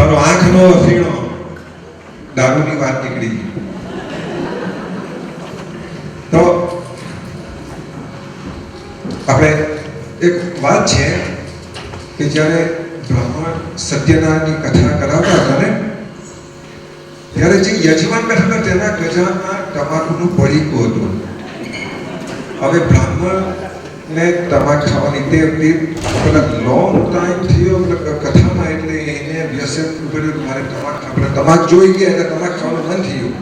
પણ આંખનો અફીણો દારૂની વાત નીકળી. તો આપણે એક વાત છે કે જ્યારે બ્રાહ્મણ સત્યનારાયણની કથા કરાવતા હતા ને ત્યારે જે યજમાન બેઠા હતા તેના ગજામાં તમાકુનું પડીકું હતું. હવે બ્રાહ્મણને તમાકુ ખાવાની ટેવ લોંગ ટાઈમ થયો કથામાં, એટલે એને વ્યસન પડ્યું મારે તમાકુ જોઈ ગયા એટલે તમાકુ ખાવાનું મન થયું.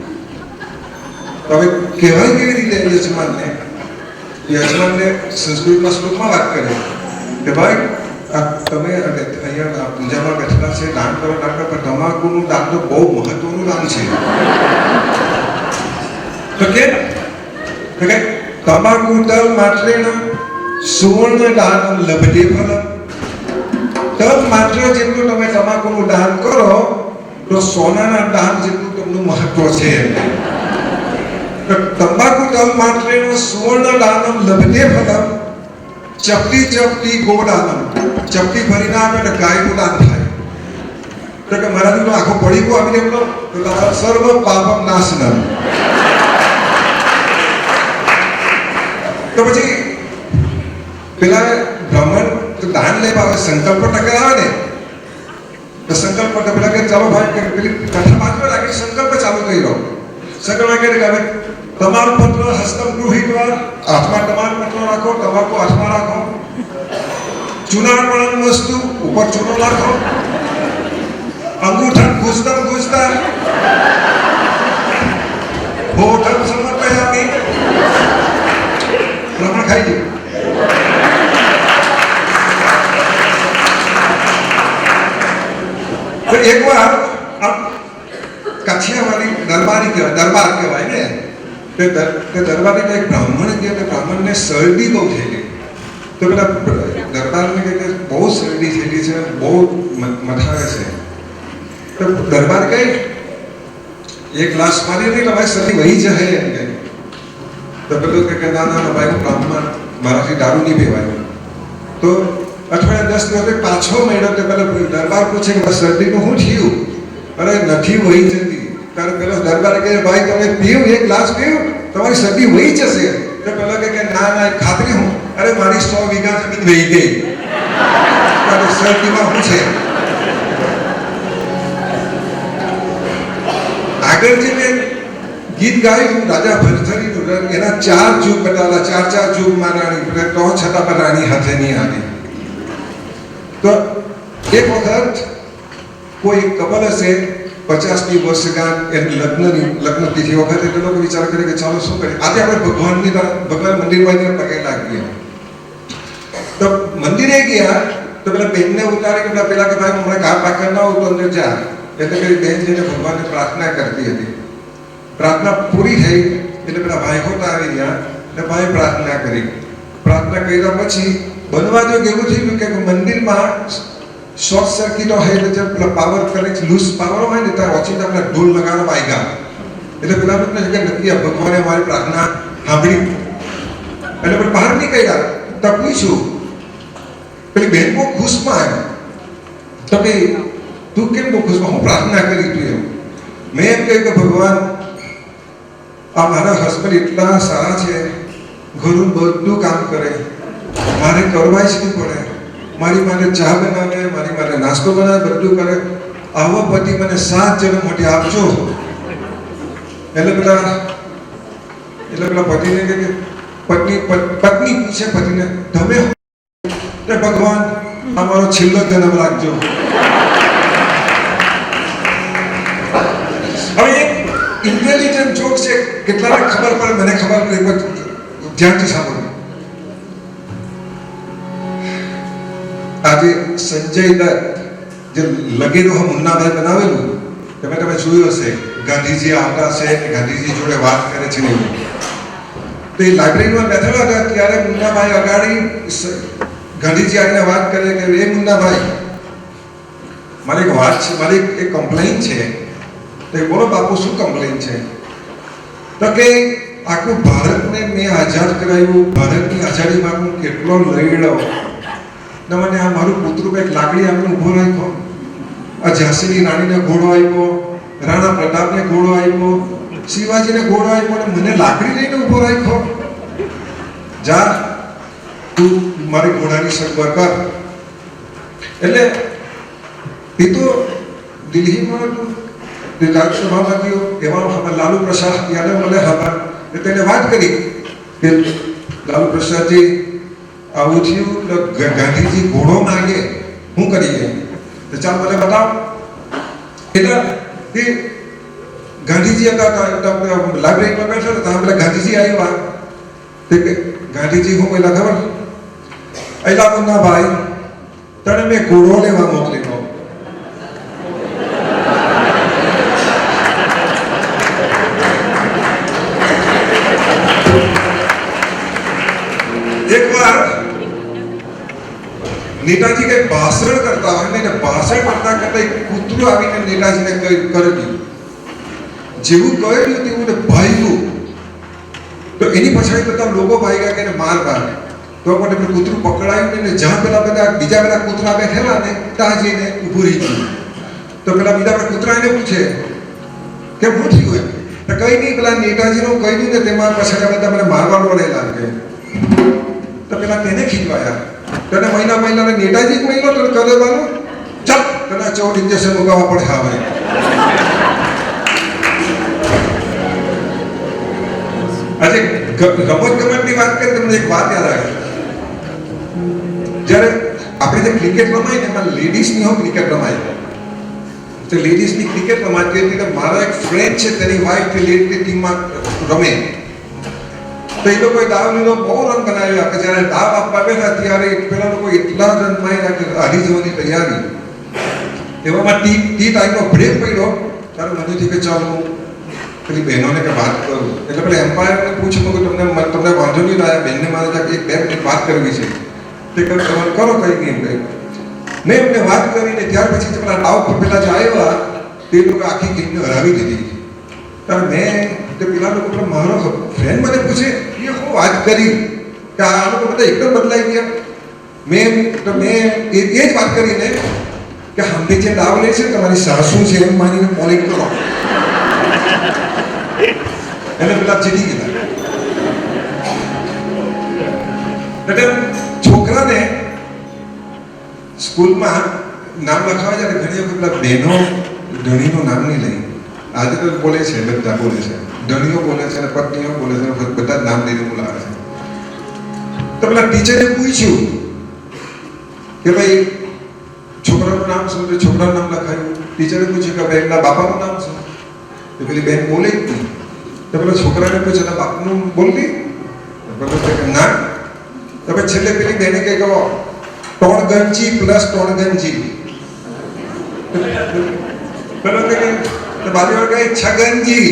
તો હવે કહેવાય કેવી રીતે યજમાનને સંસ્કૃતમાં શ્લોકમાં વાત કરે કે ભાઈ તમે અહીંયા પૂજામાં બેઠેલા છે, દાન કરો પણ તમાકુનું દાન તો બહુ મહત્વનું દાન છે. તો કે તમાકુ તલ માત્રેણ સુવર્ણ દાનમ લભતે ફલમ. તલ માત્ર જેટલું તમે તમાકુનું દાન કરો તો સોનાના દાન જેટલું તમને મહત્વ છે. તંબાકુ તલ માત્રેણ સુવર્ણ દાનમ લભતે ફલમ ચપટી ચપટી ગોદાનમ. ચપટી ભરીને આપે તો ગાયનું દાન થાય. તો કે મારાથી તો આખો પડીકો આપી દેલો તો તારા સર્વ પાપમ નાશનમ. તો પછી પેલા બ્રાહ્મણ તો દાન લઈ આવે, સંકલ્પ ટકા આવે ને તો સંકલ્પ પેલા કે ચાલો ભાઈ પેલી કથા બાજુ રાખી સંકલ્પ ચાલુ કરી દો. સંકલ્પ કે હવે તમારું પત્ર હસ્તમ ગૃહીત્વા, હાથમાં તમારું પત્ર રાખો, તમાકુ હાથમાં રાખો, ચૂનાપણ વસ્તુ ઉપર ચૂનો રાખો, અંગૂઠા ઘૂસતા હોઠમ સમર્પયામિ. બ્રાહ્મણ ખાઈ ગયું. તો એકવાર કાછિયાવાડી દરબાર કહેવાય ને, તે દરબારી એક બ્રાહ્મણ ગયા. તે બ્રાહ્મણને શરદી બહુ થયેલી. તો પેલા દરબારને કહે કે બહુ શરદી થયેલી છે, બહુ મથાવે છે. તો દરબાર કહે એક ગ્લાસ પાણી નહીં ભાઈ શરદી વહી જશે એમ કહે. તો પેલું કે ના ભાઈ હું બ્રાહ્મણ, મારાથી દારૂ નહીં પીવાય. તો અઠવાડિયા 10 દિવસે પાછો મળ્યો. તો પેલા દરબાર પૂછે કે શરદીનું શું થયું? અરે નથી વહી જતી. કારણ પેલો દરબાર કહે ભાઈ તમે પીવું, એક ગ્લાસ પીવું તમારી શરદી વહી જશે. તો પેલો કે ના ખાતરી હું, અરે મારી 100 વીઘા જમીન વહી ગઈ. શરદીમાં શું છે? આગળ જે મેં ગીત ગાયું રાજા ભરથરીનું, એના 4 જુગ બતાવેલા, 4 જુગ મારાણી તો છતાં પણ રાણી હાથે નહીં આવી. તો એક વખત કોઈ કપલ હશે 50ની વર્ષગાંઠ એની લગ્ન તિથિ વખતે તે લોકો વિચાર કરે કે ચાલો શું કરીએ, આજે આપણે ભગવાન મંદિરમાં જઈને પગે લાગીએ. તો મંદિરે ગયા તો પેલા બેનને ઉતારે કે પેલા કે ભાઈ હમણાં ઘા પાકર ના હોતો અંદર જા. એટલે પેલી બેન જઈને ભગવાનને પ્રાર્થના કરતી હતી. પ્રાર્થના પૂરી થઈ એટલે પેલા ભાઈ હોતા આવી ગયા એટલે ભાઈ પ્રાર્થના કરી. પ્રાર્થના કર્યા પછી બનવા જો એવું થયું કે મંદિરમાં શોર્ટ સર્કિટ હોય એટલે જે પાવર કનેક્ટ લૂઝ પાવર હોય ને ત્યાં ઓછીતા પેલા ઢોલ લગાડવા આવ્યા. એટલે પેલા કે નક્કી ભગવાને અમારી પ્રાર્થના સાંભળી. એટલે પણ બહાર નીકળ્યા તકલી છું. પેલી બેન બહુ ખુશમાં આવી. તો કે તું કેમ બહુ ખુશમાં? હું પ્રાર્થના કરી તું એમ. મેં એમ કહ્યું કે ભગવાન આ મારા હસબન્ડ એટલા સારા છે, ઘરનું બધું કામ કરે, મારે કરવા જ નહીં પડે. મારી માટે ચા બનાવે, મારી માટે નાસ્તો બનાવે, બધું કરે. આવો પતિ મને 7 જન્મ માટે આપજો. એટલે પેલા પતિને કહે કે પત્ની પૂછે પતિને તમે ભગવાન અમારો છેલ્લો જન્મ રાખજો. હવે એક ઇન્ટેલિજન્ટ જોક છે, કેટલાને ખબર પડે મને ખબર પડે, ધ્યાનથી સાંભળો. આજે સંજય દત્ત જે લગેરો મુન્નાભાઈ બનાવેલું તમે જોયું હશે. ગાંધીજી આવતા છે, ગાંધીજી જોડે વાત કરે છે. તો એ લાઇબ્રેરીમાં બેઠેલા હતા ત્યારે મુન્નાભાઈ અગાડી ગાંધીજી આવીને વાત કરે કે એ મુન્નાભાઈ મારી એક વાત છે, મારી એક કમ્પ્લેન છે. તો બોલો બાપુ શું કમ્પ્લેન છે? તો કે આખું ભારતને મેં આઝાદ કરાવ્યું, ભારતની આઝાદીમાં હું કેટલો લડ્યો ને મને આ મારું પુત્ર કંઈક લાકડી આપીને ઊભો રાખ્યો. આ ઝાંસીની રાણીને ઘોડો આપ્યો, રાણા પ્રતાપને ઘોડો આપ્યો, શિવાજીને ઘોડો આપ્યો અને મને લાકડી લઈને ઊભો રાખ્યો. જા તું મારી ઘોડાની સગવડ કર. એટલે એ તો દિલ્હીમાં રાજસભામાં ગયો, એમાં લાલુ પ્રસાદ યાદવ મને ખબર, તેને વાત કરી કે લાલુ પ્રસાદજી આવું થયું, ગાંધીજી ઘોડો માંગે, શું કરીએ? તો ચાલ મને બતાવ. એટલે એ ગાંધીજી હતા, લાઇબ્રેરીમાં બેઠા હતા, પેલા ગાંધીજી આવ્યા. ગાંધીજી હું પેલા ખબર, એલા મુન્ના ભાઈ, તને મેં ઘોડો લેવા મોકલેલો. એકવાર નેતાજી કઈ ભાષણ કરતા હોય ને, ભાષણ કરતા કરતા એક કૂતરું આવીને નેતાજીને કર્યું. જેવું કહ્યું તેવું ભાગ્યું. તો એની પછાડી બધા લોકો ભાગ્યા કે માર માર. તો પણ કૂતરું પકડાયું ને, જ્યાં પેલા બધા બીજા બધા કૂતરા બેઠેલા ને ત્યાં જઈને ઊભું રહી ગયું. તો પેલા બીજા બધા કૂતરા એને પૂછે કે શું થયું એમ? તો કઈ નહીં, પેલા નેતાજીનું કહ્યું ને તેમાં પછાડી બધા મને મારવા પડેલા કે. તો પેલા તેને ખીજવાયા. તને મહિના નેતાજી જ મહિનો તને કરવાનું, ચાલ તને 14 ઇન્જેક્શન મુકાવવા પડે. હવે આજે રમતગમતની વાત કરી તમને એક વાત યાદ આવી. જ્યારે આપણે જે ક્રિકેટ રમાય ને એમાં લેડીઝની ક્રિકેટ રમાય. તો લેડીઝની ક્રિકેટ રમાતી હતી. તો મારો એક ફ્રેન્ડ છે, તેની વાઈફ લેડીઝની ટીમમાં રમે. તો એ લોકોએ દાવનો બહુ રન બનાવ્યા કે જ્યારે દાવ આપવા બેઠા ત્યારે પેલા લોકો એટલા રન માર્યા કે હારી જવાની તૈયારી. એવામાં ટી ટાઈમનો બ્રેક પડ્યો ત્યારે મને થયું કે ચાલો પેલી બહેનોને કે વાત કરું. એટલે પેલા એમ્પાયરને પૂછ્યું કે તમને વાંધો નહીં લાયા, બહેનને મારે એક 2 મિનિટ વાત કરવી છે. તે કરો કઈ નહીં એમ. મેં એમને વાત કરીને ત્યાર પછી પેલા દાવ પર પેલા જે આવ્યા તે લોકો આખી ગેમને હરાવી દીધી. ત્યારે મેં તે પેલા લોકો પેલા મારો ફ્રેન્ડ મને પૂછે એ હું વાત કરી કે આ લોકો બધા એકદમ બદલાઈ ગયા. મેં એ જ વાત કરીને કે હમણાં જે દાવ લે છે તમારી સાસુ છે એમ માનીને પોલિંગ કરો. એને પેલા જીતી ગયા. એટલે છોકરાને સ્કૂલમાં નામ લખાવા જાય ઘણી વખત પેલા બહેનો ધણીનું નામ નહીં લઈ. આજે તો બોલે છે, બધા બોલે છે, ધણીઓ બોલે છે, પત્નીઓ બોલે છે, બધા જ નામ લઈને બોલાવે છે. તો પેલા ટીચરે પૂછ્યું કે ભાઈ છોકરાનું નામ શું? તો છોકરાનું નામ લખાયું. ટીચરે પૂછ્યું કે ભાઈ એમના બાપાનું નામ શું? તો પેલી બેન બોલે જ નહીં. તો પેલા છોકરાને પૂછ્યું એના બાપનું બોલતી? ના. તો પછી છેલ્લે પેલી બેને કહે કે ટોણગંજી પ્લસ ટોણગંજી. પેલો કે બાજુ કહે છગનજી.